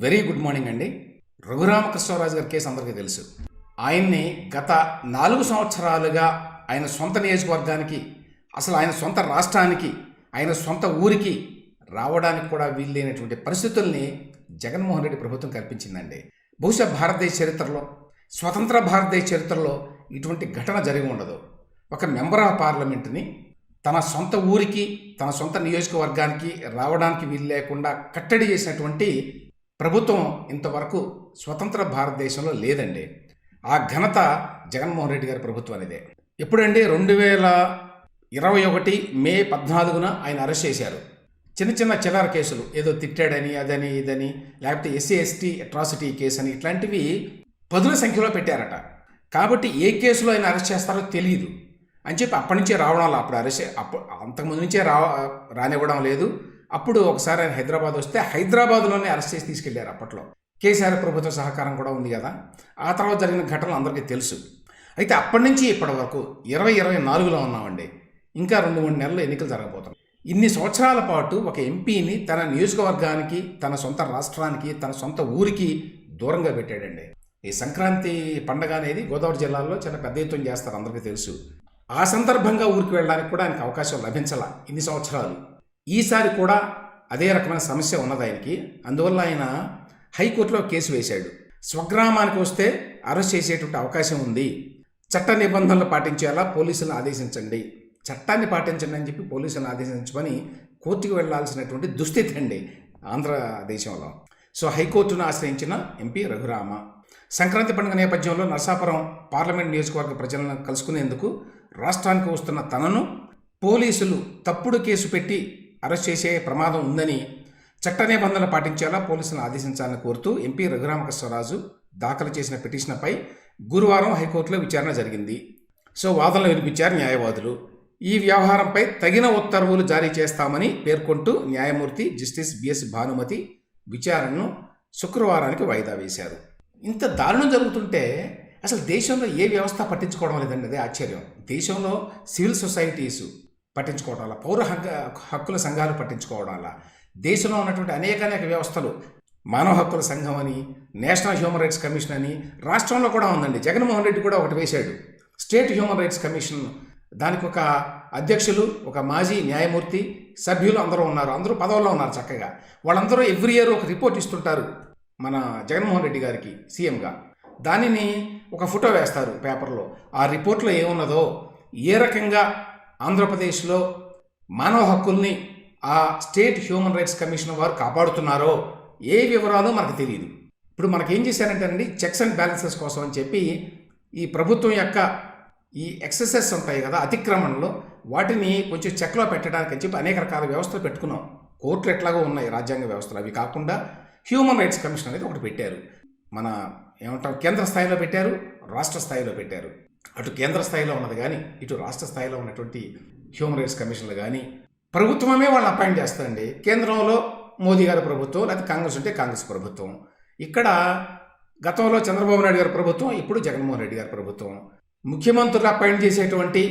Very good morning అండి. రఘురామకృష్ణరాజు గారి case అందరికీ తెలుసు. ఆయన్ని గత 4 సంవత్సరాలుగా ఆయన సొంత నియోజకవర్గానికి, అసలు ఆయన సొంత రాష్ట్రానికి, ఆయన సొంత ఊరికి రావడానికి కూడా వీల్లేనటువంటి పరిస్థితుల్ని జగన్మోహన్ రెడ్డి ప్రభుత్వం కల్పించిందండి. బహుశా భారతదేశ చరిత్రలో, స్వతంత్ర భారతదేశ చరిత్రలో ఇటువంటి ఘటన జరిగి ఉండదు. ఒక మెంబర్ ఆఫ్ పార్లమెంట్ని తన సొంత ఊరికి, తన సొంత నియోజకవర్గానికి రావడానికి వీలు లేకుండా కట్టడి చేసినటువంటి ప్రభుత్వం ఇంతవరకు స్వతంత్ర భారతదేశంలో లేదండి. ఆ ఘనత జగన్మోహన్ రెడ్డి గారి ప్రభుత్వం అనేదే. ఎప్పుడండి 2021 మే 14న ఆయన అరెస్ట్ చేశారు. చిన్న చిన్న చిల్లర కేసులు, ఏదో తిట్టాడని, అదని, ఇదని, లేకపోతే ఎస్సీ ఎస్టీ అట్రాసిటీ కేసు అని ఇట్లాంటివి పదుల సంఖ్యలో పెట్టారట. కాబట్టి ఏ కేసులో ఆయన అరెస్ట్ చేస్తారో తెలియదు అని చెప్పి అప్పటి నుంచే రావడం వల్ల, అప్పుడు అరెస్ట్ అంతకుముందు నుంచే రానివ్వడం లేదు. అప్పుడు ఒకసారి ఆయన హైదరాబాద్ వస్తే హైదరాబాద్లోనే అరెస్ట్ చేసి తీసుకెళ్లారు. అప్పట్లో కేసీఆర్ ప్రభుత్వ సహకారం కూడా ఉంది కదా. ఆ తర్వాత జరిగిన ఘటనలు అందరికీ తెలుసు. అయితే అప్పటి నుంచి ఇప్పటి వరకు 2024లో ఉన్నామండి. ఇంకా 2-3 నెలలు ఎన్నికలు జరగబోతున్నాయి. ఇన్ని సంవత్సరాల పాటు ఒక ఎంపీని తన నియోజకవర్గానికి, తన సొంత రాష్ట్రానికి, తన సొంత ఊరికి దూరంగా పెట్టాడండి. ఈ సంక్రాంతి పండగ అనేది గోదావరి జిల్లాలో చాలా పెద్ద ఎత్తున చేస్తారు, అందరికీ తెలుసు. ఆ సందర్భంగా ఊరికి వెళ్ళడానికి కూడా ఆయనకు అవకాశం లభించాల ఇన్ని సంవత్సరాలు. ఈసారి కూడా అదే రకమైన సమస్య ఉన్నది ఆయనకి. అందువల్ల ఆయన హైకోర్టులో కేసు వేశాడు. స్వగ్రామానికి వస్తే అరెస్ట్ చేసేటువంటి అవకాశం ఉంది, చట్ట నిబంధనలు పాటించేలా పోలీసులను ఆదేశించండి, చట్టాన్ని పాటించండి అని చెప్పి పోలీసులను ఆదేశించమని కోర్టుకు వెళ్లాల్సినటువంటి దుస్థితి అండి ఆంధ్రదేశంలో. సో హైకోర్టును ఆశ్రయించిన ఎంపీ రఘురామ సంక్రాంతి పండుగ నేపథ్యంలో నరసాపురం పార్లమెంట్ నియోజకవర్గ ప్రజలను కలుసుకునేందుకు రాష్ట్రానికి వస్తున్న తనను పోలీసులు తప్పుడు కేసు పెట్టి అరెస్ట్ చేసే ప్రమాదం ఉందని, చట్ట నిబంధనలు పాటించేలా పోలీసులను ఆదేశించాలని కోరుతూ ఎంపీ రఘురామకృష్ణరాజు దాఖలు చేసిన పిటిషన్పై గురువారం హైకోర్టులో విచారణ జరిగింది. సో వాదనలు వినిపించారు న్యాయవాదులు. ఈ వ్యవహారంపై తగిన ఉత్తర్వులు జారీ చేస్తామని పేర్కొంటూ న్యాయమూర్తి జస్టిస్ బిఎస్ భానుమతి విచారణను శుక్రవారానికి వాయిదా వేశారు. ఇంత దారుణం జరుగుతుంటే అసలు దేశంలో ఏ వ్యవస్థ పట్టించుకోవడం లేదండి. అదే ఆశ్చర్యం. దేశంలో సివిల్ సొసైటీసు పట్టించుకోవడం వల్ల, పౌర హక్కుల సంఘాలు పట్టించుకోవడం వల్ల, దేశంలో ఉన్నటువంటి అనేక వ్యవస్థలు, మానవ హక్కుల సంఘం అని, నేషనల్ హ్యూమన్ రైట్స్ కమిషన్ అని రాష్ట్రంలో కూడా ఉందండి. జగన్మోహన్ రెడ్డి కూడా ఒకటి వేశాడు, స్టేట్ హ్యూమన్ రైట్స్ కమిషన్. దానికి ఒక అధ్యక్షులు, ఒక మాజీ న్యాయమూర్తి, సభ్యులు అందరూ ఉన్నారు. అందరూ పదవుల్లో ఉన్నారు చక్కగా. వాళ్ళందరూ ఎవ్రీ ఇయర్ ఒక రిపోర్ట్ ఇస్తుంటారు మన జగన్మోహన్ రెడ్డి గారికి సీఎంగా. దానిని ఒక ఫోటో వేస్తారు పేపర్లో. ఆ రిపోర్ట్లో ఏమున్నదో, ఏ రకంగా ఆంధ్రప్రదేశ్లో మానవ హక్కుల్ని ఆ స్టేట్ హ్యూమన్ రైట్స్ కమిషన్ వారు కాపాడుతున్నారో ఏ వివరాలు మనకు తెలియదు. ఇప్పుడు మనకేం చేశారంటే అండి, చెక్స్ అండ్ బ్యాలెన్సెస్ కోసం అని చెప్పి ఈ ప్రభుత్వం యొక్క ఈ ఎక్సెసెస్ ఉంటాయి కదా, అతిక్రమణలో, వాటిని కొంచెం చెక్లో పెట్టడానికి అని చెప్పి అనేక రకాల వ్యవస్థలు పెట్టుకున్నాం. కోర్టులు ఎట్లాగో ఉన్నాయి రాజ్యాంగ వ్యవస్థలు. అవి కాకుండా హ్యూమన్ రైట్స్ కమిషన్ అనేది ఒకటి పెట్టారు. మన ఏమంటారు, కేంద్ర స్థాయిలో పెట్టారు, రాష్ట్ర స్థాయిలో పెట్టారు. అటు కేంద్ర స్థాయిలో ఉన్నది కానీ, ఇటు రాష్ట్ర స్థాయిలో ఉన్నటువంటి హ్యూమన్ రైట్స్ కమిషన్లు కానీ ప్రభుత్వమే వాళ్ళని అపాయింట్ చేస్తారండి. కేంద్రంలో మోదీ గారి ప్రభుత్వం, లేకపోతే కాంగ్రెస్ ఉంటే కాంగ్రెస్ ప్రభుత్వం. ఇక్కడ గతంలో చంద్రబాబు నాయుడు గారి ప్రభుత్వం, ఇప్పుడు జగన్మోహన్ రెడ్డి గారి ప్రభుత్వం. ముఖ్యమంత్రులు అపాయింట్ చేసేటువంటి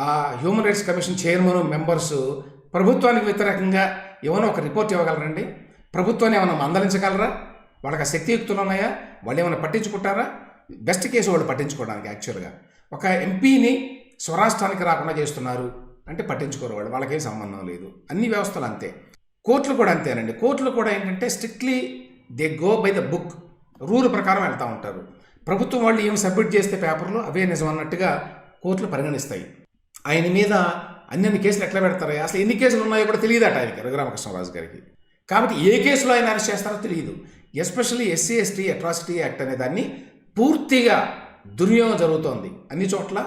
ఆ human rights commission chairman, members ప్రభుత్వానికి వ్యతిరేకంగా ఏమైనా ఒక రిపోర్ట్ ఇవ్వగలరండి? ప్రభుత్వాన్ని ఏమైనా మందలించగలరా? వాళ్ళకి ఆ శక్తియుక్తులు ఉన్నాయా? వాళ్ళు ఏమైనా పట్టించుకుంటారా? బెస్ట్ కేసు వాళ్ళు పట్టించుకోవడానికి. యాక్చువల్గా ఒక ఎంపీని స్వరాష్ట్రానికి రాకుండా చేస్తున్నారు అంటే పట్టించుకోరు వాళ్ళు, వాళ్ళకేం సంబంధం లేదు. అన్ని వ్యవస్థలు అంతే. కోర్టులు కూడా అంతేనండి. కోర్టులు కూడా ఏంటంటే strictly they go by the book, rule ప్రకారం వెళ్తూ ఉంటారు. ప్రభుత్వం వాళ్ళు ఏమి సబ్మిట్ చేస్తే పేపర్లు అవే నిజం అన్నట్టుగా కోర్టులు పరిగణిస్తాయి. ఆయన మీద అన్ని కేసులు ఎట్లా పెడతారు, అసలు ఎన్ని కేసులు ఉన్నాయో కూడా తెలియదట ఆయనకి, రఘురామకృష్ణరాజు గారికి. కాబట్టి ఏ కేసులో ఆయన అరెస్ట్ చేస్తారో తెలియదు. Especially SC ST atrocity act అనే దాన్ని పూర్తిగా దుర్వినియోగం జరుగుతోంది అన్ని చోట్ల,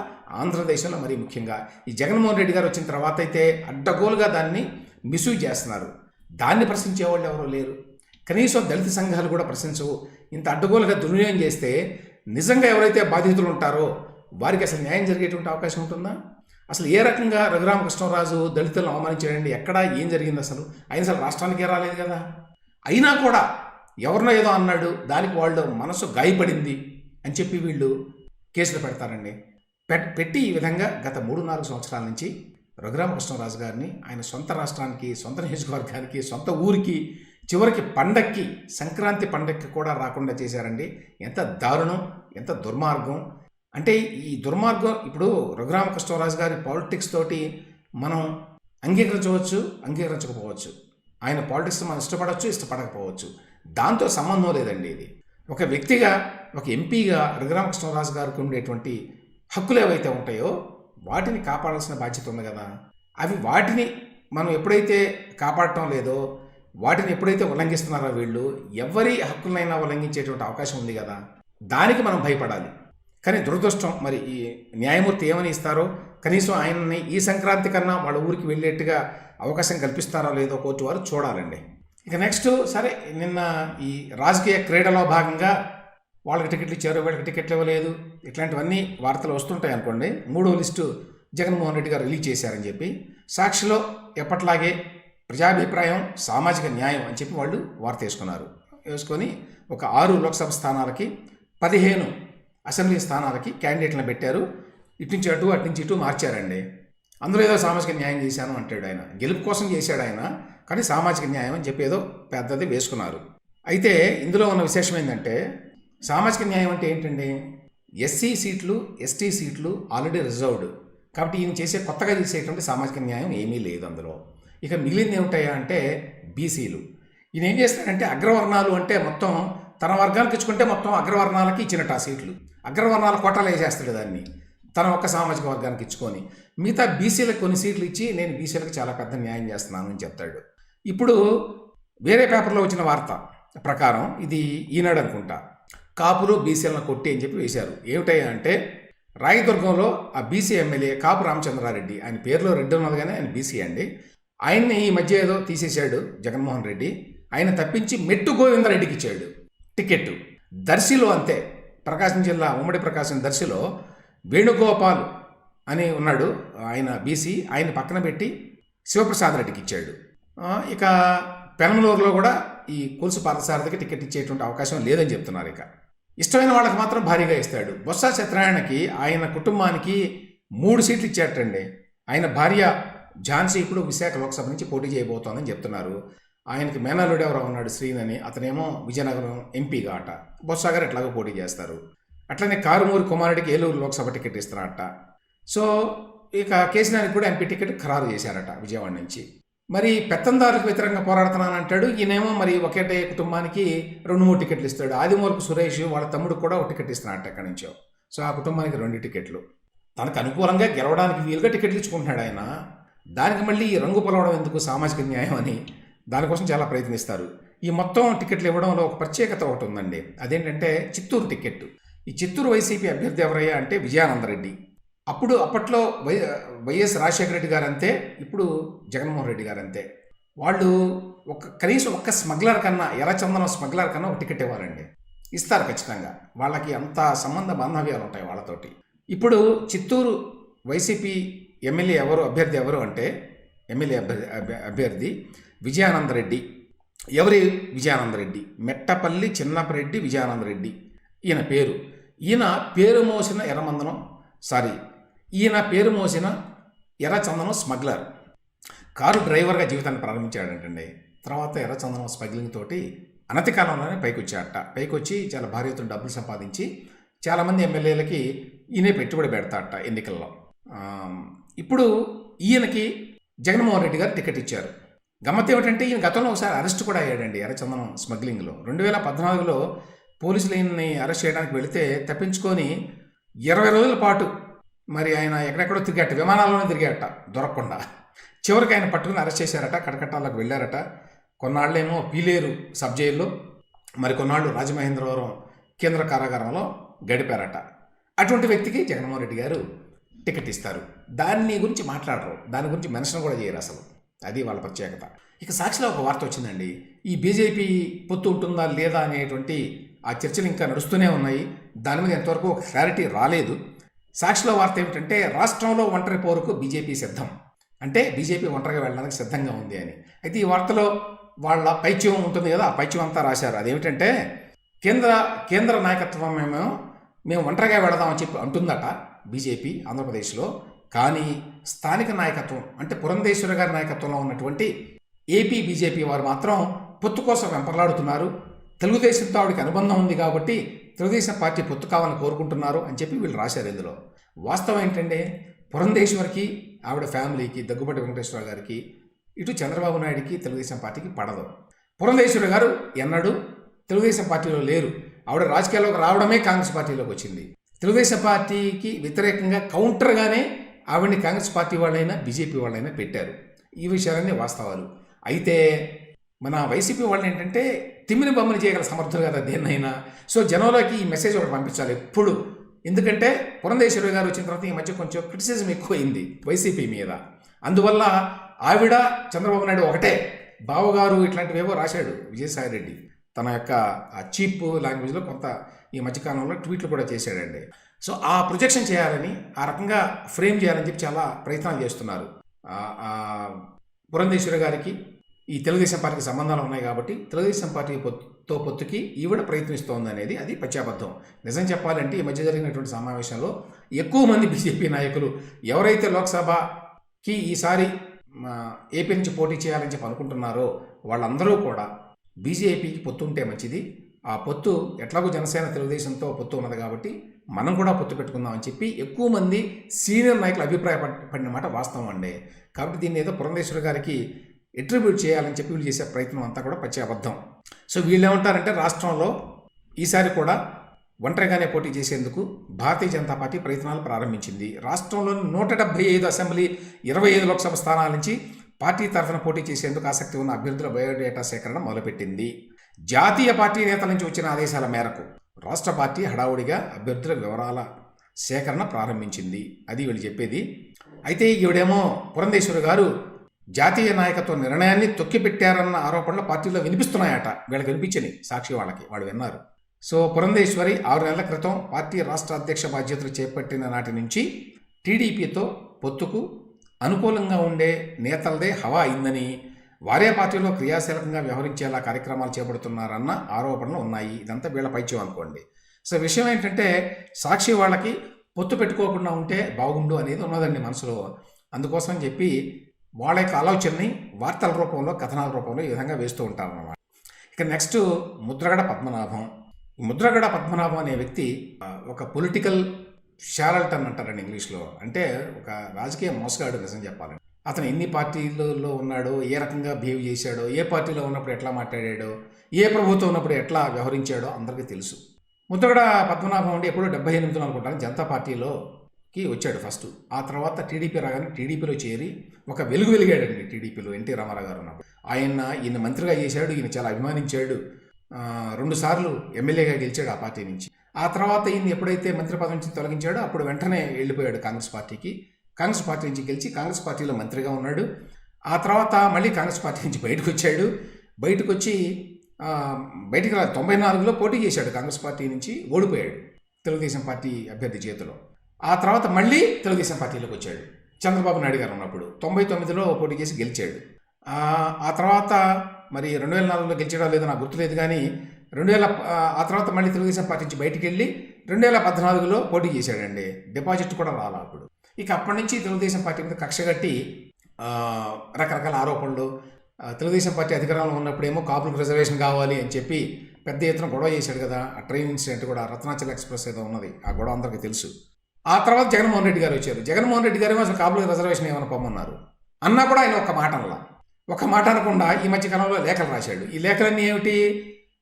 ఆంధ్రదేశంలో మరీ ముఖ్యంగా. ఈ జగన్మోహన్ రెడ్డి గారు వచ్చిన తర్వాత అయితే అడ్డగోలుగా దాన్ని మిస్యూజ్ చేస్తున్నారు. దాన్ని ప్రశ్నించేవాళ్ళు ఎవరో లేరు. కనీసం దళిత సంఘాలు కూడా ప్రశ్నించవు. ఇంత అడ్డగోలుగా దుర్వినియోగం చేస్తే నిజంగా ఎవరైతే బాధితులు ఉంటారో వారికి అసలు న్యాయం జరిగేటువంటి అవకాశం ఉంటుందా? అసలు ఏ రకంగా రఘురామకృష్ణరాజు దళితులను అవమానించాడండి? ఎక్కడ ఏం జరిగింది అసలు? ఆయన అసలు రాష్ట్రానికే రాలేదు కదా. అయినా కూడా ఎవరినో ఏదో అన్నాడు, దానికి వాళ్ళు మనసు గాయపడింది అని చెప్పి వీళ్ళు కేసులు పెడతారండి. పెట్టి ఈ విధంగా గత 3-4 సంవత్సరాల నుంచి రఘురామకృష్ణరాజు గారిని ఆయన సొంత రాష్ట్రానికి, సొంత నియోజకవర్గానికి, సొంత ఊరికి చివరికి పండక్కి, సంక్రాంతి పండక్కి కూడా రాకుండా చేశారండి. ఎంత దారుణం, ఎంత దుర్మార్గం. అంటే ఈ దుర్మార్గం ఇప్పుడు రఘురామకృష్ణరాజు గారి పాలిటిక్స్ తోటి మనం అంగీకరించవచ్చు, అంగీకరించకపోవచ్చు. ఆయన పాలిటిక్స్ మనం ఇష్టపడవచ్చు, ఇష్టపడకపోవచ్చు. దాంతో సంబంధం లేదండి. ఇది ఒక వ్యక్తిగా, ఒక ఎంపీగా రఘురామకృష్ణరాజు గారికి ఉండేటువంటి హక్కులు ఏవైతే ఉంటాయో వాటిని కాపాడాల్సిన బాధ్యత ఉంది కదా. వాటిని మనం ఎప్పుడైతే కాపాడటం లేదో, వాటిని ఎప్పుడైతే ఉల్లంఘిస్తున్నారో వీళ్ళు, ఎవరి హక్కులైనా ఉల్లంఘించేటువంటి అవకాశం ఉంది కదా. దానికి మనం భయపడాలి. కానీ దురదృష్టం, మరి ఈ న్యాయమూర్తి ఏమని ఇస్తారో, కనీసం ఆయనని ఈ సంక్రాంతి కన్నా వాళ్ళ ఊరికి వెళ్ళేట్టుగా అవకాశం కల్పిస్తారో లేదో కోర్టు వారు చూడాలండి. ఇక నెక్స్ట్, సరే నిన్న ఈ రాజకీయ క్రీడలో భాగంగా వాళ్ళకి టికెట్లు ఇచ్చారు, వీళ్ళకి టికెట్లు ఇవ్వలేదు, ఇట్లాంటివన్నీ వార్తలు వస్తుంటాయి అనుకోండి. 3వ లిస్టు జగన్మోహన్ రెడ్డి గారు రిలీజ్ చేశారని చెప్పి సాక్షిలో ఎప్పట్లాగే ప్రజాభిప్రాయం, సామాజిక న్యాయం అని చెప్పి వాళ్ళు వార్త వేసుకొని ఒక 6 లోక్సభ స్థానాలకి 15 అసెంబ్లీ స్థానాలకి క్యాండిడేట్లను పెట్టారు. ఇట్నుంచి అటు, అట్నుంచి ఇటు మార్చారండి. అందులో ఏదో సామాజిక న్యాయం చేశాను అంటాడు ఆయన. గెలుపు కోసం చేశాడు ఆయన, కానీ సామాజిక న్యాయం అని చెప్పి ఏదో పెద్దది వేసుకున్నారు. అయితే ఇందులో ఉన్న విశేషం ఏంటంటే, సామాజిక న్యాయం అంటే ఏంటండి, ఎస్సీ సీట్లు, ఎస్టీ సీట్లు ఆల్రెడీ రిజర్వ్డ్. కాబట్టి ఈయన కొత్తగా చేసేటువంటి సామాజిక న్యాయం ఏమీ లేదు అందులో. ఇక మిగిలింది ఏమిటాయా అంటే బీసీలు. ఈయన ఏం చేస్తాడంటే, అగ్రవర్ణాలు అంటే మొత్తం తన వర్గానికి ఇచ్చుకుంటే మొత్తం అగ్రవర్ణాలకి ఇచ్చినట్టు ఆ సీట్లు, అగ్రవర్ణాల కోటాలు వేసేస్తాడు దాన్ని తన ఒక్క సామాజిక వర్గానికి ఇచ్చుకొని. మిగతా బీసీలకు కొన్ని సీట్లు ఇచ్చి నేను బీసీలకు చాలా పెద్ద న్యాయం చేస్తున్నాను అని చెప్తాడు. ఇప్పుడు వేరే పేపర్లో వచ్చిన వార్త ప్రకారం, ఇది ఈనాడు అనుకుంటా, కాపులు బీసీలను కొట్టి అని చెప్పి వేశారు. ఏమిటయ్యా అంటే, రాయదుర్గంలో ఆ బీసీ ఎమ్మెల్యే కాపు రామచంద్రారెడ్డి, ఆయన పేరులో రెడ్డి ఉన్నది కానీ ఆయన బీసీ అండి. ఆయన్ని ఈ మధ్య ఏదో తీసేశాడు జగన్మోహన్ రెడ్డి. ఆయన తప్పించి మెట్టు గోవిందరెడ్డికి ఇచ్చాడు టికెట్. దర్శిలో అంతే, ప్రకాశం జిల్లా ఉమ్మడి ప్రకాశం దర్శిలో వేణుగోపాల్ అని ఉన్నాడు, ఆయన బీసీ. ఆయన పక్కన పెట్టి శివప్రసాద్ రెడ్డికి ఇచ్చాడు. ఇక పెనమలూరులో కూడా ఈ కొలుసు పార్థసారథికి టికెట్ ఇచ్చేటువంటి అవకాశం లేదని చెప్తున్నారు. ఇక ఇష్టమైన వాళ్ళకి మాత్రం భారీగా ఇస్తాడు. బొత్స సత్యనారాయణకి ఆయన కుటుంబానికి 3 సీట్లు ఇచ్చాటండి. ఆయన భార్య ఝాన్సీ ఇప్పుడు విశాఖ లోక్సభ నుంచి పోటీ చేయబోతోందని చెప్తున్నారు. ఆయనకి మేనల్లుడు ఎవరో ఉన్నాడు శ్రీనని, అతనేమో విజయనగరం ఎంపీగా అట. బొత్స గారు ఎట్లాగో పోటీ చేస్తారు. అట్లనే కారుమూరి కుమారుడికి ఏలూరు లోక్సభ టికెట్ ఇస్తున్నారట. సో ఇక కేసీఆర్కి కూడా ఎంపీ టికెట్ ఖరారు చేశారట విజయవాడ నుంచి. మరి పెత్తందారులకు వ్యతిరేకంగా పోరాడుతున్నానంటాడు ఈయనేమో. మరి ఒకటే కుటుంబానికి 2-3 టికెట్లు ఇస్తాడు. ఆదిమూలపు సురేష్ వాళ్ళ తమ్ముడు కూడా ఒక టికెట్ ఇస్తున్నారట ఎక్కడి నుంచో. సో ఆ కుటుంబానికి 2 టికెట్లు. తనకు అనుకూలంగా గెలవడానికి వీలుగా టికెట్లు ఇచ్చుకుంటున్నాడు ఆయన. దానికి మళ్ళీ ఈ రంగు పొలవడం ఎందుకు, సామాజిక న్యాయం అని దానికోసం చాలా ప్రయత్నిస్తారు. ఈ మొత్తం టికెట్లు ఇవ్వడంలో ఒక ప్రత్యేకత ఒకటి ఉందండి. అదేంటంటే చిత్తూరు టికెట్. ఈ చిత్తూరు వైసీపీ అభ్యర్థి ఎవరయ్యా అంటే విజయానందరెడ్డి. అప్పట్లో వైఎస్ రాజశేఖర రెడ్డి గారు అంతే, ఇప్పుడు జగన్మోహన్ రెడ్డి గారు అంతే. వాళ్ళు కనీసం ఒక్క స్మగ్లర్ కన్నా, ఎర్రచందనం స్మగ్లర్ కన్నా ఒక టికెట్ ఇవ్వాలండి. ఇస్తారు ఖచ్చితంగా. వాళ్ళకి అంత సంబంధ బాంధవ్యాలు ఉంటాయి వాళ్ళతోటి. ఇప్పుడు చిత్తూరు వైసీపీ ఎమ్మెల్యే అభ్యర్థి ఎవరు అంటే, ఎమ్మెల్యే అభ్యర్థి విజయానందరెడ్డి. ఎవరి విజయానందరెడ్డి? మెట్టపల్లి చిన్నపరెడ్డి విజయానందరెడ్డి ఈయన పేరు. ఈయన పేరు మోసిన ఎర్రచందనం స్మగ్లర్. కారు డ్రైవర్గా జీవితాన్ని ప్రారంభించాడంటండి. తర్వాత ఎర్రచందనం స్మగ్లింగ్ తోటి అనతి కాలంలోనే పైకొచ్చి చాలా భారీ ఎత్తున డబ్బులు సంపాదించి చాలామంది ఎమ్మెల్యేలకి ఈయనే పెట్టుబడి పెడతాడట ఎన్నికల్లో. ఇప్పుడు ఈయనకి జగన్మోహన్ రెడ్డి గారు టికెట్ ఇచ్చారు. గమ్మత్ ఏమిటంటే, ఈయన గతంలో ఒకసారి అరెస్ట్ కూడా అయ్యాడండి ఎర్రచందనం స్మగ్లింగ్లో. 2014లో పోలీసులు ఈయన్ని అరెస్ట్ చేయడానికి వెళితే తప్పించుకొని 20 రోజుల పాటు మరి ఆయన ఎక్కడెక్కడో తిరిగాట, విమానాల్లోనే తిరిగాట దొరకకుండా. చివరికి ఆయన పట్టుకుని అరెస్ట్ చేశారట, కటకటాలకు వెళ్ళారట. కొన్నాళ్ళేమో పీలేరు సబ్ జైల్లో, మరి కొన్నాళ్ళు రాజమహేంద్రవరం కేంద్ర కారాగారంలో గడిపారట. అటువంటి వ్యక్తికి జగన్మోహన్ రెడ్డి గారు టికెట్ ఇస్తారు. దాని గురించి మాట్లాడరు, దాని గురించి మెన్షన్ కూడా చేయరు అసలు. అది వాళ్ళ ప్రత్యేకత. ఇక సాక్షిలో ఒక వార్త వచ్చిందండి. ఈ బీజేపీ పొత్తు ఉంటుందా లేదా అనేటువంటి ఆ చర్చలు ఇంకా నడుస్తూనే ఉన్నాయి. దాని మీద ఎంతవరకు ఒక క్లారిటీ రాలేదు. సాక్షిలో వార్త ఏమిటంటే, రాష్ట్రంలో ఒంటరి పోరుకు బీజేపీ సిద్ధం. అంటే బీజేపీ ఒంటరిగా వెళ్ళడానికి సిద్ధంగా ఉంది అని. అయితే ఈ వార్తలో వాళ్ళ పైచ్యం ఉంటుంది కదా, ఆ పైచ్యం అంతా రాశారు. అదేమిటంటే, కేంద్ర నాయకత్వం మేము ఒంటరిగా వెళదామని చెప్పి అంటుందట బీజేపీ ఆంధ్రప్రదేశ్లో. కానీ స్థానిక నాయకత్వం అంటే పురంధేశ్వరి గారి నాయకత్వంలో ఉన్నటువంటి ఏపీ బీజేపీ వారు మాత్రం పొత్తు కోసం వెంపర్లాడుతున్నారు. తెలుగుదేశంతో ఆవిడకి అనుబంధం ఉంది కాబట్టి తెలుగుదేశం పార్టీ పొత్తు కావాలని కోరుకుంటున్నారు అని చెప్పి వీళ్ళు రాశారు. ఇందులో వాస్తవం ఏంటంటే పురంధేశ్వరికి, ఆవిడ ఫ్యామిలీకి, దగ్గుబాటి వెంకటేశ్వర గారికి, ఇటు చంద్రబాబు నాయుడికి తెలుగుదేశం పార్టీకి పడదు. పురంధేశ్వరి గారు ఎన్నడూ తెలుగుదేశం పార్టీలో లేరు. ఆవిడ రాజకీయాల్లోకి రావడమే కాంగ్రెస్ పార్టీలోకి వచ్చింది. తెలుగుదేశం పార్టీకి వ్యతిరేకంగా కౌంటర్గానే ఆవిడని కాంగ్రెస్ పార్టీ వాళ్ళైనా బీజేపీ వాళ్ళైనా పెట్టారు. ఈ విషయాలన్నీ వాస్తవాలు. అయితే మన వైసీపీ వాళ్ళు ఏంటంటే తిమ్మిని బొమ్మని చేయగల సమర్థులు కదా దేన్నైనా. సో జనంలోకి ఈ మెసేజ్ ఒకటి పంపించాలి ఎప్పుడు. ఎందుకంటే పురంధేశ్వరి గారు వచ్చిన తర్వాత ఈ మధ్య కొంచెం క్రిటిసిజం ఎక్కువైంది వైసీపీ మీద. అందువల్ల ఆవిడ చంద్రబాబు నాయుడు ఒకటే. బావగారు ఇట్లాంటివేవో రాశాడు విజయసాయి రెడ్డి తన యొక్క చీప్ లాంగ్వేజ్లో కొంత ఈ మధ్యకాలంలో ట్వీట్లు కూడా చేశాడండి. సో ఆ ప్రొజెక్షన్ చేయాలని, ఆ రకంగా ఫ్రేమ్ చేయాలని చెప్పి చాలా ప్రయత్నాలు చేస్తున్నారు. పురంధేశ్వరి గారికి ఈ తెలుగుదేశం పార్టీకి సంబంధాలు ఉన్నాయి కాబట్టి తెలుగుదేశం పార్టీ పొత్తుకి ఈవిడ ప్రయత్నిస్తోంది అనేది అది పచ్చాబద్ధం. నిజం చెప్పాలంటే ఈ మధ్య జరిగినటువంటి సమావేశంలో ఎక్కువ మంది బీజేపీ నాయకులు ఎవరైతే లోక్సభకి ఈసారి ఏపీ నుంచి పోటీ చేయాలని చెప్పి అనుకుంటున్నారో వాళ్ళందరూ కూడా బీజేపీకి పొత్తు ఉంటే మంచిది, ఆ పొత్తు ఎట్లాగో జనసేన తెలుగుదేశంతో పొత్తు ఉన్నది కాబట్టి మనం కూడా పొత్తు పెట్టుకుందామని చెప్పి ఎక్కువ మంది సీనియర్ నాయకులు అభిప్రాయపడిన మాట వాస్తవం అండి. కాబట్టి దీన్ని ఏదో పురంధేశ్వరి గారికి ఎట్రిబ్యూట్ చేయాలని చెప్పి వీళ్ళు చేసే ప్రయత్నం అంతా కూడా పచ్చి అబద్ధం. సో వీళ్ళు ఏమంటారంటే రాష్ట్రంలో ఈసారి కూడా ఒంటరిగానే పోటీ చేసేందుకు భారతీయ జనతా పార్టీ ప్రయత్నాలు ప్రారంభించింది. రాష్ట్రంలోని 175 అసెంబ్లీ, 25 లోక్సభ స్థానాల నుంచి పార్టీ తరఫున పోటీ చేసేందుకు ఆసక్తి ఉన్న అభ్యర్థుల బయోడేటా సేకరణ మొదలుపెట్టింది. జాతీయ పార్టీ నేతల నుంచి వచ్చిన ఆదేశాల మేరకు రాష్ట్ర పార్టీ హడావుడిగా అభ్యర్థుల వివరాల సేకరణ ప్రారంభించింది. అది వీళ్ళు చెప్పేది. అయితే ఈవిడేమో పురంధేశ్వరి గారు జాతీయ నాయకత్వ నిర్ణయాన్ని తొక్కిపెట్టారన్న ఆరోపణలు పార్టీలో వినిపిస్తున్నాయట. వీళ్ళకి వినిపించని సాక్షి వాళ్ళకి, వాళ్ళు విన్నారు. సో పురంధేశ్వరి 6 నెలల క్రితం పార్టీ రాష్ట్ర అధ్యక్ష బాధ్యతలు చేపట్టిన నాటి నుంచి టీడీపీతో పొత్తుకు అనుకూలంగా ఉండే నేతలదే హవా అయిందని, వారే పార్టీలో క్రియాశీలకంగా వ్యవహరించేలా కార్యక్రమాలు చేపడుతున్నారన్న ఆరోపణలు ఉన్నాయి. ఇదంతా వీళ్ళ పైచ్యం అనుకోండి. సో విషయం ఏంటంటే సాక్షి వాళ్ళకి పొత్తు పెట్టుకోకుండా ఉంటే బాగుండు అనేది ఉన్నదండి మనసులో. అందుకోసం చెప్పి వాళ్ళ యొక్క ఆలోచనని వార్తల రూపంలో, కథనాల రూపంలో ఈ విధంగా వేస్తూ ఉంటారన్నమాట. ఇక నెక్స్ట్ ముద్రగడ పద్మనాభం. ముద్రగడ పద్మనాభం అనే వ్యక్తి ఒక పొలిటికల్ షార్లటన్ అంటారండి ఇంగ్లీష్లో. అంటే ఒక రాజకీయ మోసగాడు నిజం చెప్పాలండి. అతను ఎన్ని పార్టీలలో ఉన్నాడో, ఏ రకంగా బిహేవ్ చేశాడో, ఏ పార్టీలో ఉన్నప్పుడు ఎట్లా మాట్లాడాడో, ఏ ప్రభుత్వం ఉన్నప్పుడు ఎట్లా వ్యవహరించాడో అందరికీ తెలుసు. ముద్రగడ పద్మనాభం అంటే ఎప్పుడో 78 అనుకుంటాను జనతా పార్టీలోకి వచ్చాడు ఫస్ట్. ఆ తర్వాత టీడీపీ రాగానే టీడీపీలో చేరి ఒక వెలిగాడండి టీడీపీలో. ఎన్టీ రామారావు గారు ఉన్నప్పుడు ఈయన మంత్రిగా చేశాడు. ఈయన చాలా అభిమానించాడు. 2 సార్లు ఎమ్మెల్యేగా గెలిచాడు ఆ పార్టీ నుంచి. ఆ తర్వాత ఈయన ఎప్పుడైతే మంత్రి పదవి నుంచి తొలగించాడో అప్పుడు వెంటనే వెళ్ళిపోయాడు కాంగ్రెస్ పార్టీకి. కాంగ్రెస్ పార్టీ నుంచి గెలిచి కాంగ్రెస్ పార్టీలో మంత్రిగా ఉన్నాడు. ఆ తర్వాత మళ్ళీ కాంగ్రెస్ పార్టీ నుంచి బయటకు వచ్చాడు. బయటకు వచ్చి బయటికి 94లో పోటీ చేశాడు. కాంగ్రెస్ పార్టీ నుంచి ఓడిపోయాడు తెలుగుదేశం పార్టీ అభ్యర్థి చేతిలో. ఆ తర్వాత మళ్ళీ తెలుగుదేశం పార్టీలోకి వచ్చాడు చంద్రబాబు నాయుడు గారు ఉన్నప్పుడు. 99లో పోటీ చేసి గెలిచాడు. ఆ తర్వాత మరి 2004లో గెలిచడం లేదో నాకు గుర్తులేదు కానీ ఆ తర్వాత మళ్ళీ తెలుగుదేశం పార్టీ నుంచి బయటికి వెళ్ళి 2014లో పోటీ చేశాడండి. డిపాజిట్ కూడా రాలా అప్పుడు. ఇక అప్పటి నుంచి తెలుగుదేశం పార్టీ మీద కక్షగట్టి రకరకాల ఆరోపణలు. తెలుగుదేశం పార్టీ అధికారంలో ఉన్నప్పుడేమో కాపులకు రిజర్వేషన్ కావాలి అని చెప్పి పెద్ద ఎత్తున గొడవ చేశాడు కదా. ఆ ట్రైన్ ఇన్సిడెంట్ కూడా, రత్నాచల్ ఎక్స్ప్రెస్ ఏదో ఉన్నది, ఆ గొడవ అందరికీ తెలుసు. ఆ తర్వాత జగన్మోహన్ రెడ్డి గారు వచ్చారు. జగన్మోహన్ రెడ్డి గారు అసలు కాపులకు రిజర్వేషన్ ఏమైనా పొమ్మన్నారు అన్నా కూడా ఆయన ఒక మాట అనకుండా ఈ మధ్యకాలంలో లేఖలు రాశాడు. ఈ లేఖలన్నీ ఏమిటి?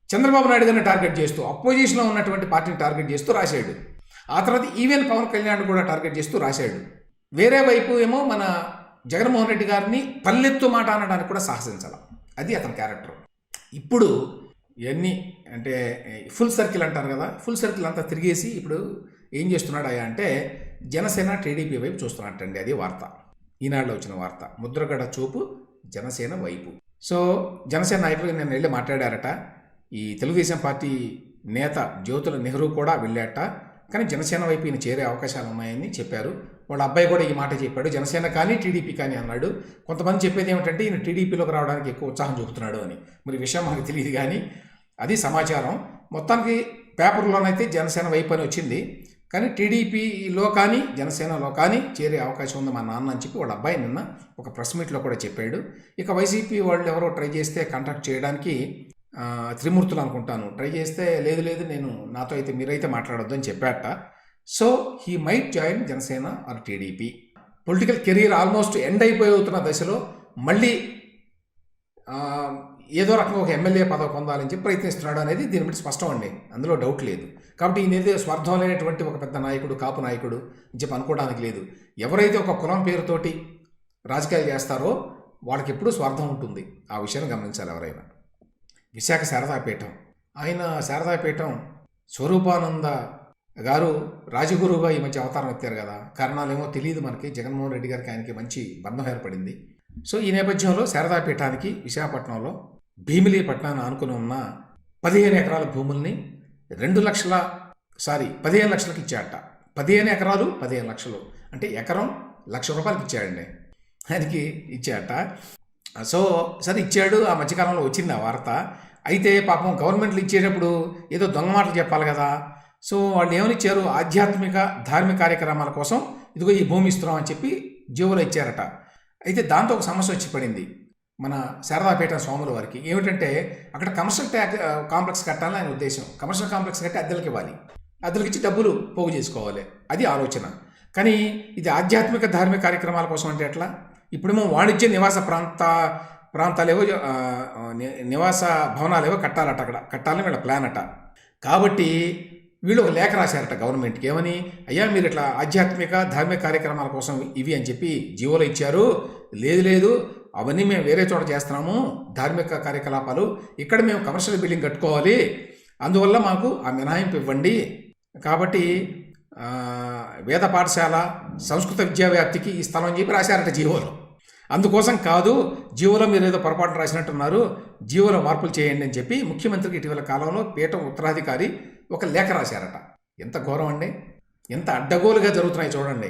చంద్రబాబు నాయుడు గారిని టార్గెట్ చేస్తూ, అపోజిషన్లో ఉన్నటువంటి పార్టీని టార్గెట్ చేస్తూ రాశాడు. ఆ తర్వాత ఈవెన్ పవన్ కళ్యాణ్ కూడా టార్గెట్ చేస్తూ రాశాడు. వేరే వైపు ఏమో మన జగన్మోహన్ రెడ్డి గారిని పల్లెత్తు మాట అనడానికి కూడా సాహసించాల. అది అతని క్యారెక్టర్. ఇప్పుడు ఇవన్నీ అంటే ఫుల్ సర్కిల్ అంటారు కదా, ఫుల్ సర్కిల్ అంతా తిరిగేసి ఇప్పుడు ఏం చేస్తున్నాడు అంటే జనసేన టీడీపీ వైపు చూస్తున్నట్టండి. అది వార్త, ఈనాడులో వచ్చిన వార్త. ముద్రగడ చూపు జనసేన వైపు. సో జనసేన నాయకులు నేను వెళ్ళి మాట్లాడారట. ఈ తెలుగుదేశం పార్టీ నేత జ్యోతుల నెహ్రూ కూడా వెళ్ళాట. కానీ జనసేన వైపు ఈయన చేరే అవకాశాలు ఉన్నాయని చెప్పారు. వాళ్ళ అబ్బాయి కూడా ఈ మాట చెప్పాడు, జనసేన కానీ టీడీపీ కానీ అన్నాడు. కొంతమంది చెప్పేది ఏమిటంటే ఈయన టీడీపీలోకి రావడానికి ఎక్కువ ఉత్సాహం చూపుతున్నాడు అని. మరి విషయం మనకు తెలియదు కానీ అది సమాచారం. మొత్తానికి పేపర్లోనైతే జనసేన వైపు అని వచ్చింది. కానీ టీడీపీలో కానీ జనసేనలో కానీ చేరే అవకాశం ఉంది మా నాన్న అని చెప్పి వాళ్ళ అబ్బాయి నిన్న ఒక ప్రెస్ మీట్లో కూడా చెప్పాడు. ఇక వైసీపీ వాళ్ళు ఎవరో ట్రై చేస్తే కాంటాక్ట్ చేయడానికి త్రిమూర్తులు అనుకుంటాను ట్రై చేస్తే లేదు నేను నాతో అయితే మీరైతే మాట్లాడొద్దు అని చెప్పాట. So he might join Janasena or TDP. Political career almost end అయిపోతున్న దశలో మళ్ళీ ఏదో రకంగా ఒక ఎమ్మెల్యే పదవి పొందాలని చెప్పి ప్రయత్నిస్తున్నాడు అనేది దీని బట్టి స్పష్టం అండి, అందులో డౌట్ లేదు. కాబట్టి ఈయన ఏదో స్వార్థం లేనటువంటి ఒక పెద్ద నాయకుడు, కాపు నాయకుడు అని చెప్పి అనుకోవడానికి లేదు. ఎవరైతే ఒక కులం పేరుతోటి రాజకీయాలు చేస్తారో వాళ్ళకి ఎప్పుడూ స్వార్థం ఉంటుంది, ఆ విషయాన్ని గమనించాలి ఎవరైనా. విశాఖ శారదాపీఠం, ఆయన శారదాపీఠం స్వరూపానంద గారు రాజగురువుగా ఈ మధ్య అవతారం ఎత్తారు కదా, కారణాలేమో తెలియదు మనకి. జగన్మోహన్ రెడ్డి గారికి ఆయనకి మంచి బంధం ఏర్పడింది. సో ఈ నేపథ్యంలో శారదాపీఠానికి విశాఖపట్నంలో భీమిలీపట్నాన్ని ఆనుకుని ఉన్న 15 ఎకరాల భూముల్ని 15 లక్షలకి ఇచ్చాడట. 15 ఎకరాలు 15 లక్షలు అంటే ఎకరం ₹1,00,000 ఇచ్చాడండి ఆయనకి ఇచ్చాడట. సో సరే ఇచ్చాడు, ఆ మధ్యకాలంలో వచ్చింది ఆ వార్త. అయితే పాపం గవర్నమెంట్లు ఇచ్చేటప్పుడు ఏదో దొంగ మాటలు చెప్పాలి కదా. సో వాళ్ళు ఏమని ఇచ్చారు, ఆధ్యాత్మిక ధార్మిక కార్యక్రమాల కోసం ఇదిగో ఈ భూమి ఇస్తున్నాం అని చెప్పి జీవోలో ఇచ్చారట. అయితే దాంతో ఒక సమస్య వచ్చి పడింది మన శారదాపేట స్వాముల వారికి. ఏమిటంటే అక్కడ కమర్షియల్ కాంప్లెక్స్ కట్టాలని ఆయన ఉద్దేశం. కమర్షియల్ కాంప్లెక్స్ కట్టి అద్దెలకి ఇవ్వాలి, అద్దెలకి ఇచ్చి డబ్బులు పోగు చేసుకోవాలి, అది ఆలోచన. కానీ ఇది ఆధ్యాత్మిక ధార్మిక కార్యక్రమాల కోసం అంటే ఎట్లా? ఇప్పుడేమో వాణిజ్య నివాస ప్రాంతాలేవో నివాస భవనాలేవో కట్టాలట, అక్కడ కట్టాలని వీళ్ళ ప్లాన్ అట. కాబట్టి వీళ్ళు ఒక లేఖ రాశారట గవర్నమెంట్కి, ఏమని, అయ్యా మీరు ఇట్లా ఆధ్యాత్మిక ధార్మిక కార్యక్రమాల కోసం ఇవి అని చెప్పి జీవోలో ఇచ్చారు, లేదు అవన్నీ మేము వేరే చోట చేస్తున్నాము ధార్మిక కార్యకలాపాలు, ఇక్కడ మేము కమర్షియల్ బిల్డింగ్ కట్టుకోవాలి, అందువల్ల మాకు ఆ మినహాయింపు ఇవ్వండి. కాబట్టి వేద పాఠశాల సంస్కృత విద్యా వ్యాప్తికి ఈ స్థలం అని చెప్పి రాశారట జీవోలో. అందుకోసం కాదు, జీవోలో మీరు ఏదో పొరపాటు రాసినట్టున్నారు, జీవోలో మార్పులు చేయండి అని చెప్పి ముఖ్యమంత్రికి ఇటీవల కాలంలో పీఠం ఉత్తరాధికారి ఒక లేఖ రాశారట. ఎంత ఘోరం అండి, ఎంత అడ్డగోలుగా జరుగుతున్నాయి చూడండి.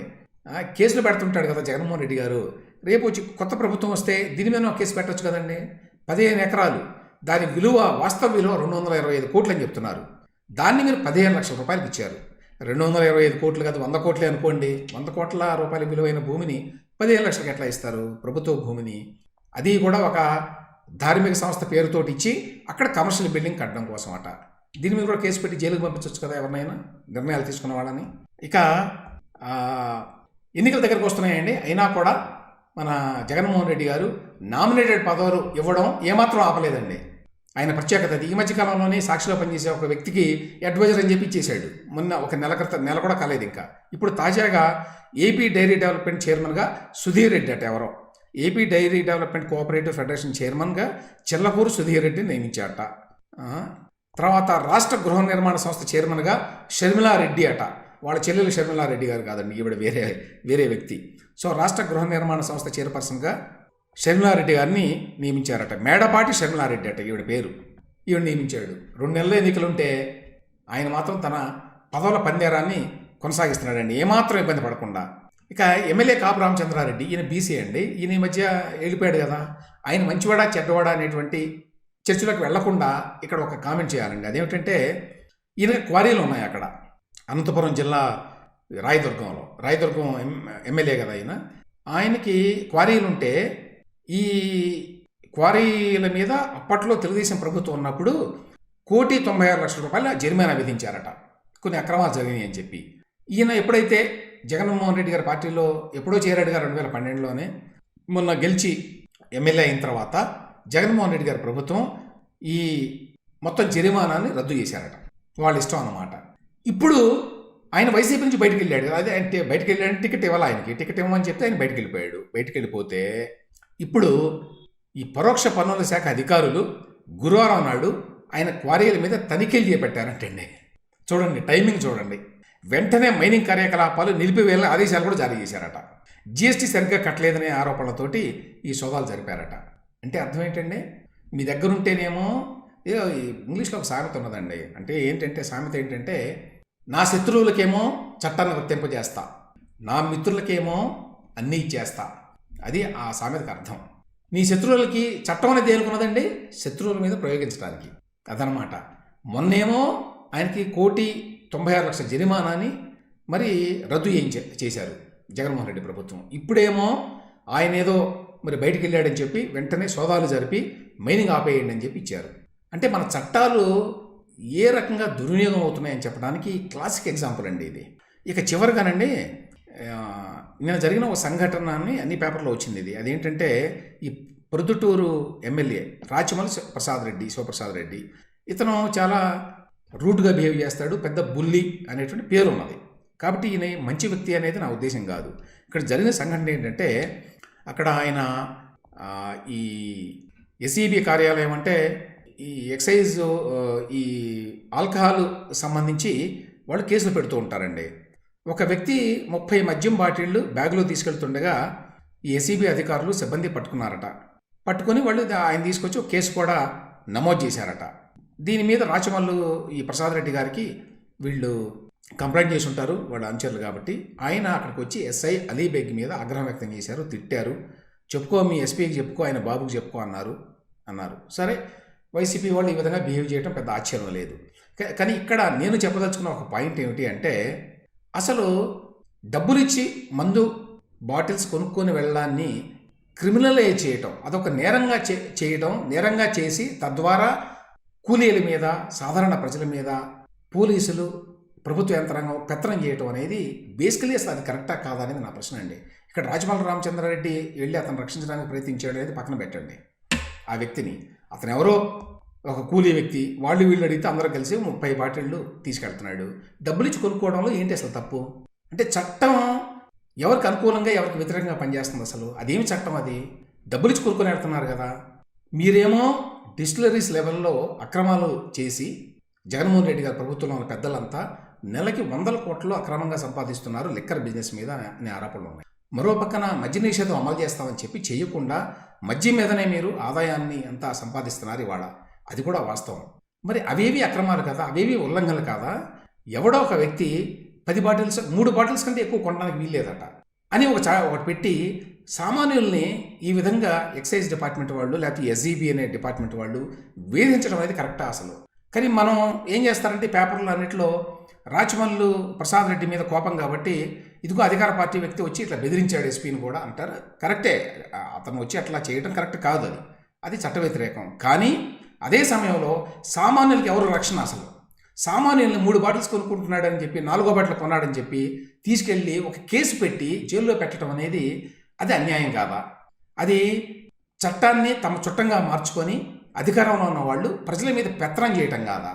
కేసులు పెడుతుంటాడు కదా జగన్మోహన్ రెడ్డి గారు. రేపు వచ్చి కొత్త ప్రభుత్వం వస్తే దీని మీద కేసు పెట్టవచ్చు కదండి. 15 ఎకరాలు, దాని విలువ వాస్తవ విలువ 225 కోట్లు అని చెప్తున్నారు. దాన్ని మీరు 15 లక్షల రూపాయలకి ఇచ్చారు. 225 కోట్లు కాదు, 100 కోట్లే అనుకోండి. 100 కోట్ల రూపాయల విలువైన భూమిని 15 లక్షలకు ఎట్లా ఇస్తారు? ప్రభుత్వ భూమిని, అది కూడా ఒక ధార్మిక సంస్థ పేరుతోటి ఇచ్చి అక్కడ కమర్షియల్ బిల్డింగ్ కట్టడం కోసం అట. దీని మీద కూడా కేసు పెట్టి జైలుకి పంపించవచ్చు కదా ఎవరినైనా, నిర్ణయాలు తీసుకున్న వాళ్ళని. ఇక ఎన్నికల దగ్గరకు వస్తున్నాయండి, అయినా కూడా మన జగన్మోహన్ రెడ్డి గారు నామినేటెడ్ పదవులు ఇవ్వడం ఏమాత్రం ఆపలేదండి. ఆయన ప్రత్యేకత అది. ఈ మధ్యకాలంలోనే సాక్షిలో పనిచేసే ఒక వ్యక్తికి అడ్వైజర్ అని చెప్పి ఇచ్చేశాడు. మొన్న ఒక నెల కూడా కాలేదు ఇంకా. ఇప్పుడు తాజాగా ఏపీ డైరీ డెవలప్మెంట్ చైర్మన్గా సుధీర్ రెడ్డి అట ఎవరో, AP dairy development cooperative federation చైర్మన్గా చెల్లకూరు సుధీర్ రెడ్డిని నియమించాట. తర్వాత రాష్ట్ర గృహ నిర్మాణ సంస్థ చైర్మన్గా షర్మిలారెడ్డి అట. వాళ్ళ చెల్లెలు షర్మిలారెడ్డి గారు కాదండి, ఈవిడ వేరే వ్యక్తి. సో రాష్ట్ర గృహ నిర్మాణ సంస్థ చైర్పర్సన్గా షర్మిలారెడ్డి గారిని నియమించారట. మేడపాటి షర్మిలారెడ్డి అట ఈవిడ పేరు. ఈవిడ నియమించాడు. 2 నెలల ఎన్నికలుంటే ఆయన మాత్రం తన పదవుల పందేరాన్ని కొనసాగిస్తున్నాడండి, ఏమాత్రం ఇబ్బంది పడకుండా. ఇక ఎమ్మెల్యే కాపు రామచంద్రారెడ్డి, ఈయన బీసీ అండి. ఈయన ఈ మధ్య వెళ్ళిపోయాడు కదా. ఆయన మంచివాడా చెడ్డవాడా అనేటువంటి చర్చలోకి వెళ్లకుండా ఇక్కడ ఒక కామెంట్ చేయాలండి. అదేమిటంటే, ఈయన క్వారీలు ఉన్నాయి అక్కడ అనంతపురం జిల్లా రాయదుర్గం ఎమ్మెల్యే కదా ఆయనకి క్వారీలు ఉంటే, ఈ క్వారీల మీద అప్పట్లో తెలుగుదేశం ప్రభుత్వం ఉన్నప్పుడు 1,96,00,000 రూపాయల జరిమానా విధించారట, కొన్ని అక్రమాలు జరిగినాయి అని చెప్పి. ఈయన ఎప్పుడైతే జగన్మోహన్ రెడ్డి గారి పార్టీలో ఎప్పుడో చేరాడుగా 2012లోనే, మొన్న గెలిచి ఎమ్మెల్యే అయిన తర్వాత జగన్మోహన్ రెడ్డి గారి ప్రభుత్వం ఈ మొత్తం జరిమానాన్ని రద్దు చేశారట. వాళ్ళ ఇష్టం అన్నమాట. ఇప్పుడు ఆయన వైసీపీ నుంచి బయటకు వెళ్ళాడు. అదే అంటే బయటకు వెళ్ళాడంటే టికెట్ ఇవ్వాలి ఆయనకి. టికెట్ ఇవ్వమని చెప్తే ఆయన బయటకు వెళ్ళిపోయాడు. బయటకు వెళ్ళిపోతే ఇప్పుడు ఈ పరోక్ష పన్నుల శాఖ అధికారులు గురువారం నాడు ఆయన క్వారీల మీద తనిఖీలు చేపట్టారంటండి. చూడండి, టైమింగ్ చూడండి. వెంటనే మైనింగ్ కార్యకలాపాలు నిలిపివేయాలని ఆదేశాలు కూడా జారీ చేశారట. జీఎస్టీ సరిగ్గా కట్టలేదనే ఆరోపణలతోటి ఈ సోదాలు జరిపారట. అంటే అర్థం ఏంటండి, మీ దగ్గర ఉంటేనేమో ఏదో ఇంగ్లీష్లో ఒక సామెత ఉన్నదండి. అంటే ఏంటంటే సామెత ఏంటంటే, నా శత్రువులకేమో చట్టాన్ని వర్తింపజేస్తా, నా మిత్రులకేమో అన్నీ ఇచ్చేస్తా. అది ఆ సామెతకు అర్థం. నీ శత్రువులకి చట్టం అనేది దేనుకున్నదండి, శత్రువుల మీద ప్రయోగించడానికి. అదనమాట. మొన్నేమో ఆయనకి 1,96,00,000 జరిమానాని మరి రద్దు చేశారు జగన్మోహన్ రెడ్డి ప్రభుత్వం. ఇప్పుడేమో ఆయన ఏదో మరి బయటికి వెళ్ళాడని చెప్పి వెంటనే సోదాలు జరిపి మైనింగ్ ఆపేయండి అని చెప్పి ఇచ్చారు. అంటే మన చట్టాలు ఏ రకంగా దుర్వినియోగం అవుతున్నాయని చెప్పడానికి క్లాసిక్ ఎగ్జాంపుల్ అండి ఇది. ఇక చివరిగానండి, నిన్న జరిగిన ఒక సంఘటనని అన్ని పేపర్లో వచ్చింది ఇది. అదేంటంటే ఈ ప్రొద్దుటూరు ఎమ్మెల్యే రాచమల్లి శివప్రసాద్ రెడ్డి ఇతను చాలా రూట్గా బిహేవ్ చేస్తాడు, పెద్ద బుల్లి అనేటువంటి పేరు ఉన్నది. కాబట్టి ఈయన మంచి వ్యక్తి అనేది నా ఉద్దేశం కాదు. ఇక్కడ జరిగిన సంఘటన ఏంటంటే, అక్కడ ఆయన ఈ ఎస్ఈబి కార్యాలయం అంటే ఈ ఎక్సైజ్ ఈ ఆల్కహాల్ సంబంధించి వాళ్ళు కేసులు పెడుతూ ఉంటారండి. ఒక వ్యక్తి 30 మద్యం బాటిళ్ళు బ్యాగులో తీసుకెళ్తుండగా ఈ ఎస్ఈబి అధికారులు సిబ్బంది పట్టుకొని వాళ్ళు ఆయన తీసుకొచ్చి ఒక కేసు కూడా నమోదు చేశారట. దీని మీద రాచమల్లు ఈ ప్రసాద్ రెడ్డి గారికి వీళ్ళు కంప్లైంట్ చేసి ఉంటారు, వాళ్ళ అనుచరులు కాబట్టి. ఆయన అక్కడికి వచ్చి ఎస్ఐ అలీబేగ్ మీద ఆగ్రహం వ్యక్తం చేశారు, తిట్టారు. చెప్పుకో, మీ ఎస్పీకి చెప్పుకో, ఆయన బాబుకి చెప్పుకో అన్నారు. సరే, వైసీపీ వాళ్ళు ఈ విధంగా బిహేవ్ చేయడం పెద్ద ఆశ్చర్యం లేదు. కానీ ఇక్కడ నేను చెప్పదలుచుకున్న ఒక పాయింట్ ఏమిటి అంటే, అసలు డబ్బులిచ్చి మందు బాటిల్స్ కొనుక్కొని వెళ్ళడాన్ని క్రిమినలైజ్ చేయటం, అదొక నేరంగా చేసి తద్వారా కూలీల మీద, సాధారణ ప్రజల మీద పోలీసులు, ప్రభుత్వ యంత్రాంగం పెత్తనం చేయటం అనేది బేసికలీ అసలు అది కరెక్టా కాదా అనేది నా ప్రశ్న అండి. ఇక్కడ రాజమల్లి రామచంద్రారెడ్డి వెళ్ళి అతను రక్షించడానికి ప్రయత్నించాడు అనేది పక్కన పెట్టండి. ఆ వ్యక్తిని, అతను ఎవరో ఒక కూలీ వ్యక్తి, వాళ్ళు వీళ్ళు అడిగితే అందరూ కలిసి 30 బాటిళ్ళు తీసుకెళ్తున్నాడు. డబ్బులు ఇచ్చి కొనుక్కోవడంలో ఏంటి అసలు తప్పు? అంటే చట్టం ఎవరికి అనుకూలంగా ఎవరికి వ్యతిరేకంగా పనిచేస్తుంది? అసలు అదేమి చట్టం? అది డబ్బులు ఇచ్చి కొనుక్కొని వెళ్తున్నారు కదా. మీరేమో డిస్టిలరీస్ లెవెల్లో అక్రమాలు చేసి జగన్మోహన్ రెడ్డి గారి ప్రభుత్వంలో ఉన్న పెద్దలంతా నెలకి 100 కోట్లు అక్రమంగా సంపాదిస్తున్నారు లిక్కర్ బిజినెస్ మీద అనే ఆరోపణలు ఉన్నాయి. మరో పక్కన మద్య నిషేధం అమలు చేస్తామని చెప్పి చేయకుండా మద్యం మీదనే మీరు ఆదాయాన్ని అంతా సంపాదిస్తున్నారు ఇవాళ. అది కూడా వాస్తవం. మరి అవేవి అక్రమాలు కదా, అవేవి ఉల్లంఘనలు కాదా? ఎవడో ఒక వ్యక్తి 10 బాటిల్స్ 3 బాటిల్స్ కంటే ఎక్కువ కొనడానికి వీల్లేదట అని ఒకటి పెట్టి సామాన్యుల్ని ఈ విధంగా ఎక్సైజ్ డిపార్ట్మెంట్ వాళ్ళు లేకపోతే ఎస్ఈబి అనే డిపార్ట్మెంట్ వాళ్ళు వేధించడం అనేది కరెక్టా అసలు? కానీ మనం ఏం చేస్తారంటే పేపర్లు అన్నింటిలో రాచమల్లు ప్రసాద్ రెడ్డి మీద కోపం కాబట్టి ఇదిగో అధికార పార్టీ వ్యక్తి వచ్చి ఇట్లా బెదిరించాడు ఎస్పీని కూడా అంటారు. కరెక్టే, అతను వచ్చి అట్లా చేయడం కరెక్ట్ కాదు, అది చట్ట వ్యతిరేకం. కానీ అదే సమయంలో సామాన్యులకి ఎవరు రక్షణ? అసలు సామాన్యుల్ని 3 బాటిల్స్ కొనుక్కుంటున్నాడని చెప్పి 4వ బాటిల్ కొన్నాడని చెప్పి తీసుకెళ్ళి ఒక కేసు పెట్టి జైల్లో పెట్టడం అనేది అది అన్యాయం కాదా? అది చట్టాన్ని తమ చుట్టంగా మార్చుకొని అధికారంలో ఉన్న వాళ్ళు ప్రజల మీద పెత్తనం చేయటం కాదా?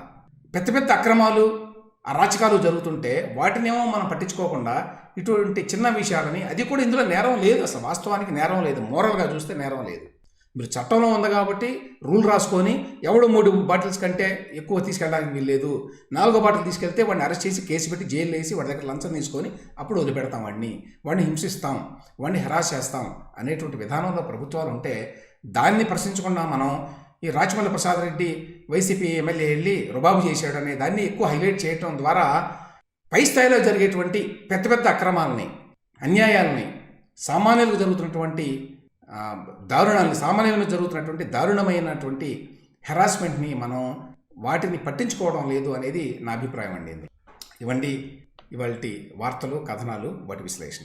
పెద్ద అక్రమాలు, అరాచకాలు జరుగుతుంటే వాటినేమో మనం పట్టించుకోకుండా ఇటువంటి చిన్న విషయాలని, అది కూడా ఇందులో నేరం లేదు, అసలు వాస్తవానికి నేరం లేదు, మోరల్గా చూస్తే నేరం లేదు. మీరు చట్టంలో ఉంది కాబట్టి రూల్ రాసుకొని ఎవడు 3 బాటిల్స్ కంటే ఎక్కువ తీసుకెళ్ళడానికి వీల్లేదు, 4వ బాటిల్ తీసుకెళ్తే వాడిని అరెస్ట్ చేసి కేసు పెట్టి జైలు వేసి వాడి దగ్గర లంచం తీసుకొని అప్పుడు వదిలిపెడతాం, వాడిని హింసిస్తాం, వాడిని హెరాస్ చేస్తాం అనేటువంటి విధానంలో ప్రభుత్వాలు ఉంటే దాన్ని ప్రశ్నించకుండా మనం ఈ రాచమల్లి ప్రసాద్ రెడ్డి వైసీపీ ఎమ్మెల్యే వెళ్ళి రుబాబు చేశాడు అనే దాన్ని ఎక్కువ హైలైట్ చేయడం ద్వారా పై స్థాయిలో జరిగేటువంటి పెద్ద అక్రమాలని, అన్యాయాలని, సామాన్యులకు జరుగుతున్నటువంటి దారుణాలని, సామాన్యుల మీద జరుగుతున్నటువంటి దారుణమైనటువంటి హెరాస్మెంట్ని మనం వాటిని పట్టించుకోవడం లేదు అనేది నా అభిప్రాయం అండి. ఇవ్వండి ఇవాల్టి వార్తలు, కథనాలు, వాటి విశ్లేషణ.